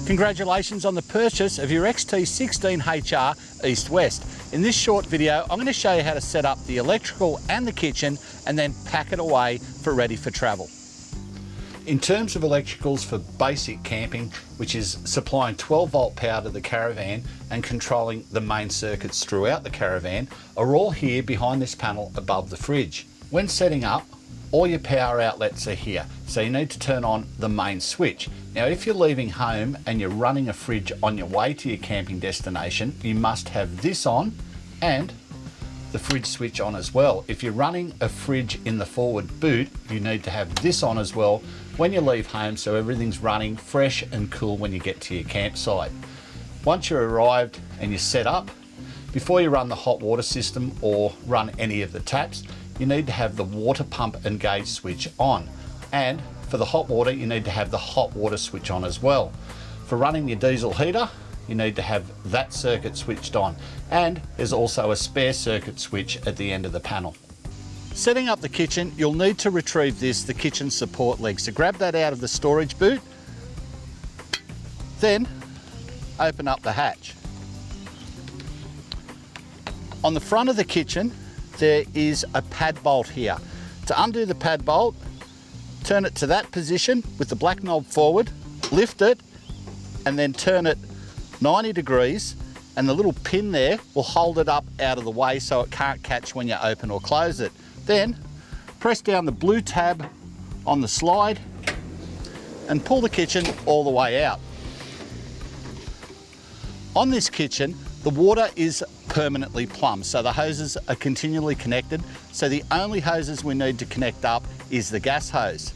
Congratulations on the purchase of your XT16HR-East West. In this short video, I'm going to show you how to set up the electrical and the kitchen and then pack it away for ready for travel. In terms of electricals for basic camping, which is supplying 12 volt power to the caravan and controlling the main circuits throughout the caravan, are all here behind this panel above the fridge. When setting up, all your power outlets are here, so you need to turn on the main switch. Now, if you're leaving home and you're running a fridge on your way to your camping destination, you must have this on and the fridge switch on as well. If you're running a fridge in the forward boot, you need to have this on as well when you leave home, so everything's running fresh and cool when you get to your campsite. Once you're arrived and you're set up, before you run the hot water system or run any of the taps, you need to have the water pump and gauge switch on. And for the hot water, you need to have the hot water switch on as well. For running your diesel heater, you need to have that circuit switched on. And there's also a spare circuit switch at the end of the panel. Setting up the kitchen, you'll need to retrieve the kitchen support leg. So grab that out of the storage boot, then open up the hatch. On the front of the kitchen, there is a pad bolt here. To undo the pad bolt, turn it to that position with the black knob forward, lift it, and then turn it 90 degrees, and the little pin there will hold it up out of the way so it can't catch when you open or close it. Then press down the blue tab on the slide and pull the kitchen all the way out. On this kitchen, the water is permanently plumbed, so the hoses are continually connected, so the only hoses we need to connect up is the gas hose.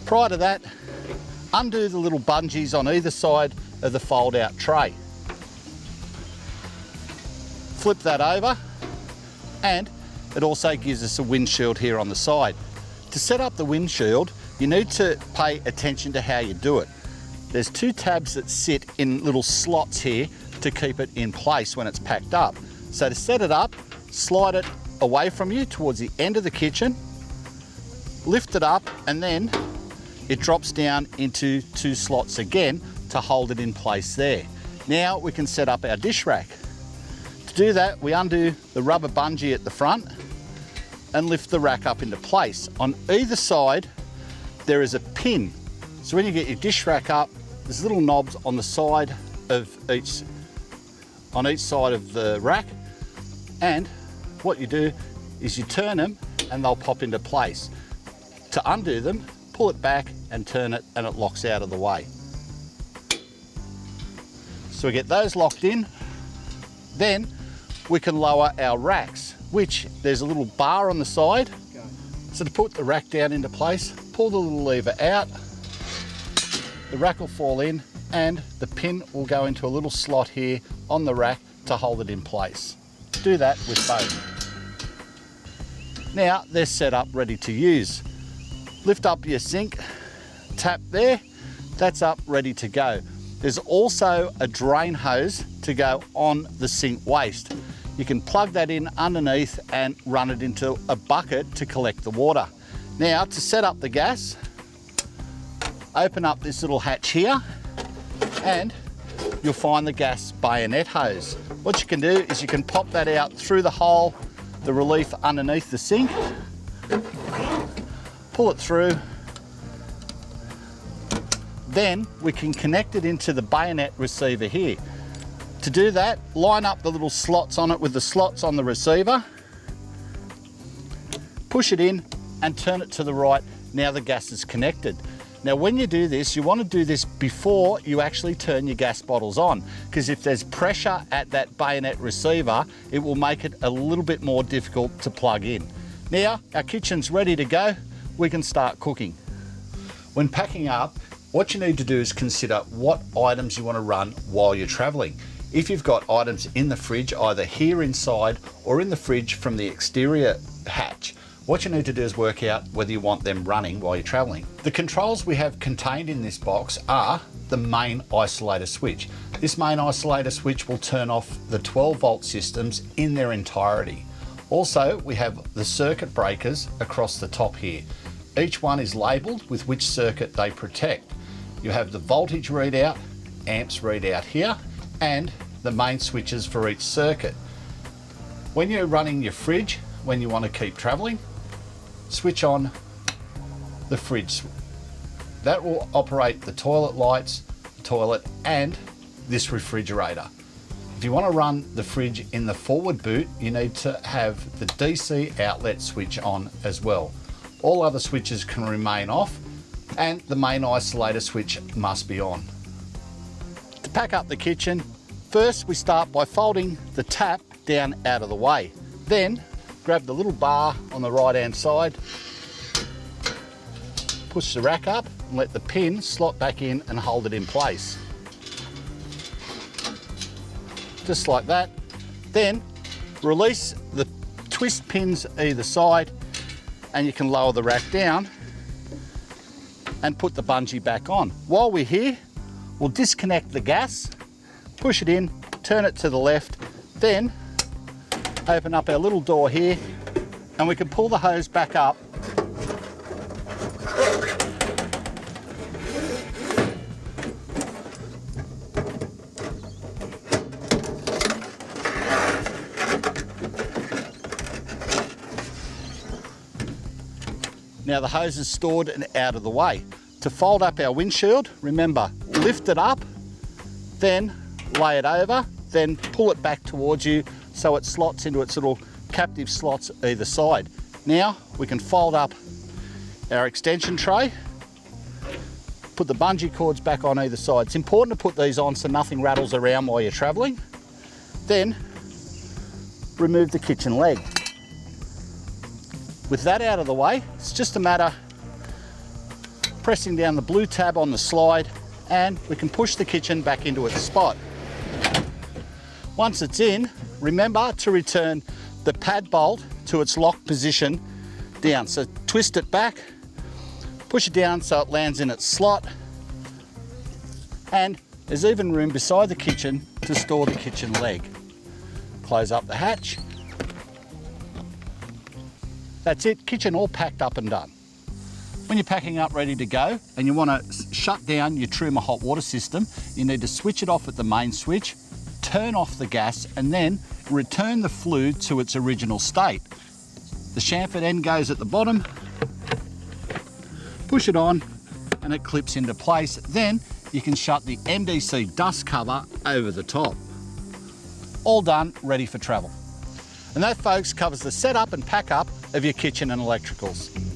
Prior to that, undo the little bungees on either side of the fold-out tray. Flip that over, and it also gives us a windshield here on the side. To set up the windshield, you need to pay attention to how you do it. There's two tabs that sit in little slots here to keep it in place when it's packed up. So to set it up, slide it away from you towards the end of the kitchen, lift it up, and then it drops down into two slots again to hold it in place there. Now we can set up our dish rack. To do that, we undo the rubber bungee at the front and lift the rack up into place. On either side, there is a pin. So when you get your dish rack up, there's little knobs on the side of each side of the rack, and what you do is you turn them and they'll pop into place. To undo them, pull it back and turn it, and it locks out of the way. So we get those locked in. Then we can lower our racks, which there's a little bar on the side. So to put the rack down into place, pull the little lever out, the rack will fall in, and the pin will go into a little slot here on the rack to hold it in place. Do that with both. Now they're set up, ready to use. Lift up your sink, tap there, that's up, ready to go. There's also a drain hose to go on the sink waste. You can plug that in underneath and run it into a bucket to collect the water. Now to set up the gas, open up this little hatch here, and you'll find the gas bayonet hose. What you can do is you can pop that out through the hole, the relief underneath the sink, pull it through, then we can connect it into the bayonet receiver here. To do that, line up the little slots on it with the slots on the receiver, push it in and turn it to the right. Now the gas is connected. Now when you do this, you want to do this before you actually turn your gas bottles on, because if there's pressure at that bayonet receiver, it will make it a little bit more difficult to plug in. Now our kitchen's ready to go, we can start cooking. When packing up, what you need to do is consider what items you want to run while you're traveling. If you've got items in the fridge, either here inside or in the fridge from the exterior hatch, what you need to do is work out whether you want them running while you're traveling. The controls we have contained in this box are the main isolator switch. This main isolator switch will turn off the 12 volt systems in their entirety. Also, we have the circuit breakers across the top here. Each one is labelled with which circuit they protect. You have the voltage readout amps readout here and the main switches for each circuit. When you're running your fridge, when you want to keep traveling, switch on the fridge. That will operate the toilet lights, the toilet, and this refrigerator. If you want to run the fridge in the forward boot, you need to have the DC outlet switch on as well. All other switches can remain off, and the main isolator switch must be on. To pack up the kitchen, first we start by folding the tap down out of the way. Then grab the little bar on the right hand side, push the rack up and let the pin slot back in and hold it in place. Just like that. Then release the twist pins either side and you can lower the rack down and put the bungee back on. While we're here, we'll disconnect the gas, push it in, turn it to the left, then open up our little door here and we can pull the hose back up . Now the hose is stored and out of the way. To fold up our windshield, remember, lift it up, then lay it over, then pull it back towards you so it slots into its little captive slots either side. Now we can fold up our extension tray, put the bungee cords back on either side. It's important to put these on so nothing rattles around while you're traveling. Then remove the kitchen leg. With that out of the way, it's just a matter pressing down the blue tab on the slide and we can push the kitchen back into its spot. Once it's in, remember to return the pad bolt to its lock position down. So twist it back, push it down so it lands in its slot, and there's even room beside the kitchen to store the kitchen leg. Close up the hatch. That's it, kitchen all packed up and done. When you're packing up ready to go and you want to shut down your Truma hot water system, you need to switch it off at the main switch, turn off the gas and then return the fluid to its original state. The chamfered end goes at the bottom, push it on and it clips into place. Then you can shut the MDC dust cover over the top. All done, ready for travel. And that, folks, covers the setup and pack up of your kitchen and electricals.